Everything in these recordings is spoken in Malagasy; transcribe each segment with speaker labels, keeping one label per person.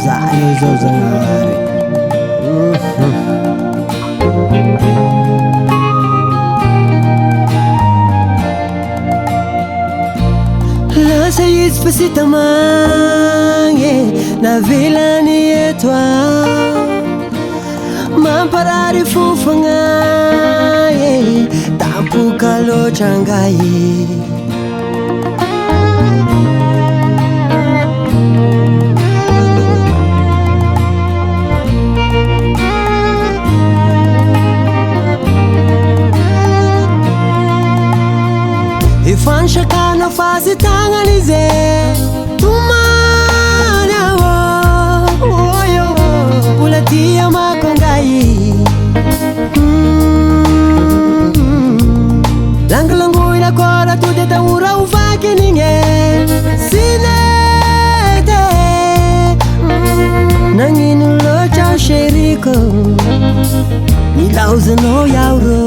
Speaker 1: Zanare lasa izy fa sy tamagny navelany eto mamparary fofagna tampoka loatra angay Fanshakana fasi tanganize tumanya oyo ulatia makongai langalangu ila kora tude taura ufake ninge sinete nanginu locha sheriko nilauze no yauro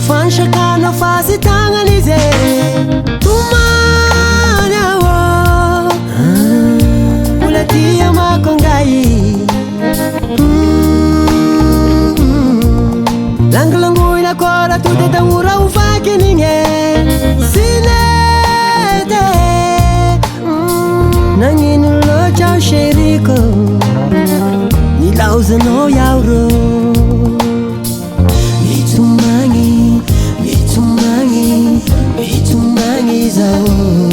Speaker 1: Fanshakana fasi tanganize tumanya ulatia makongai langalangu ila kora tude taura ufake ninge sinete nanginu locha sheriko nilauze no yauro Mitomany zao